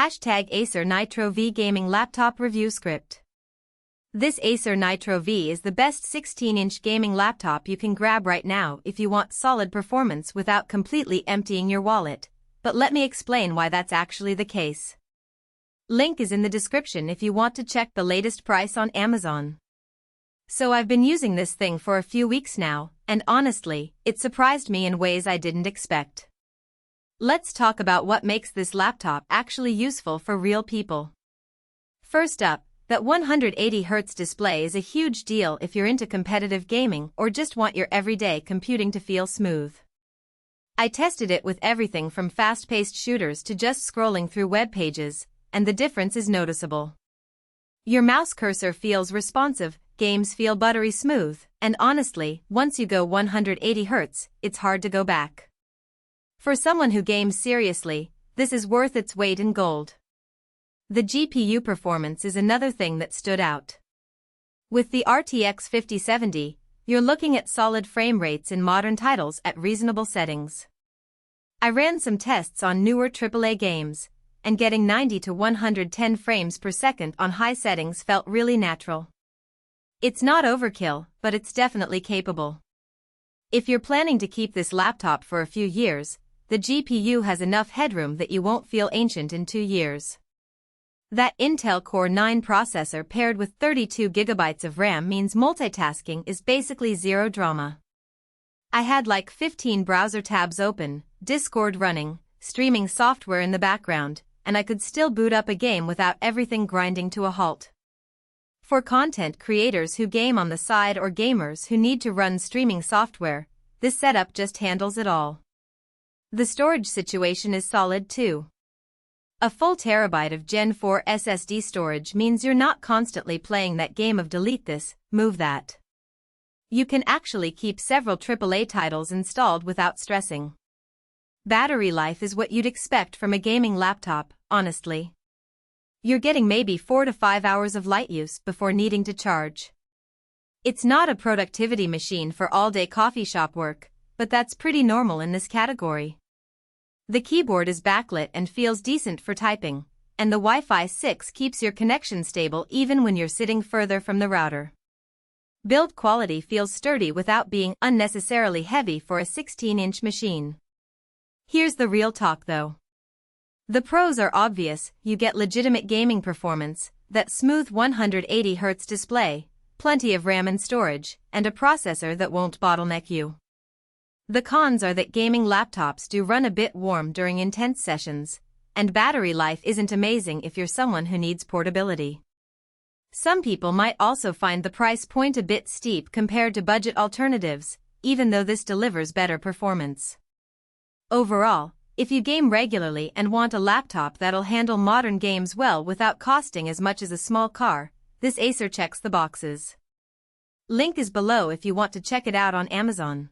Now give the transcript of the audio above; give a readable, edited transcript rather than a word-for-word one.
#Acer Nitro V Gaming Laptop Review Script. This Acer Nitro V is the best 16-inch gaming laptop you can grab right now if you want solid performance without completely emptying your wallet, but let me explain why that's actually the case. Link is in the description if you want to check the latest price on Amazon. So I've been using this thing for a few weeks now, and honestly, it surprised me in ways I didn't expect. Let's talk about what makes this laptop actually useful for real people. First up, that 180Hz display is a huge deal if you're into competitive gaming or just want your everyday computing to feel smooth. I tested it with everything from fast-paced shooters to just scrolling through web pages, and the difference is noticeable. Your mouse cursor feels responsive, games feel buttery smooth, and honestly, once you go 180Hz, it's hard to go back. For someone who games seriously, this is worth its weight in gold. The GPU performance is another thing that stood out. With the RTX 5070, you're looking at solid frame rates in modern titles at reasonable settings. I ran some tests on newer AAA games, and getting 90 to 110 frames per second on high settings felt really natural. It's not overkill, but it's definitely capable. If you're planning to keep this laptop for a few years, the GPU has enough headroom that you won't feel ancient in 2 years. That Intel Core 9 processor paired with 32 GB of RAM means multitasking is basically zero drama. I had like 15 browser tabs open, Discord running, streaming software in the background, and I could still boot up a game without everything grinding to a halt. For content creators who game on the side or gamers who need to run streaming software, this setup just handles it all. The storage situation is solid too. A full terabyte of Gen 4 SSD storage means you're not constantly playing that game of delete this, move that. You can actually keep several AAA titles installed without stressing. Battery life is what you'd expect from a gaming laptop, honestly. You're getting maybe 4 to 5 hours of light use before needing to charge. It's not a productivity machine for all-day coffee shop work, but that's pretty normal in this category. The keyboard is backlit and feels decent for typing, and the Wi-Fi 6 keeps your connection stable even when you're sitting further from the router. Build quality feels sturdy without being unnecessarily heavy for a 16-inch machine. Here's the real talk though. The pros are obvious: you get legitimate gaming performance, that smooth 180Hz display, plenty of RAM and storage, and a processor that won't bottleneck you. The cons are that gaming laptops do run a bit warm during intense sessions, and battery life isn't amazing if you're someone who needs portability. Some people might also find the price point a bit steep compared to budget alternatives, even though this delivers better performance. Overall, if you game regularly and want a laptop that'll handle modern games well without costing as much as a small car, this Acer checks the boxes. Link is below if you want to check it out on Amazon.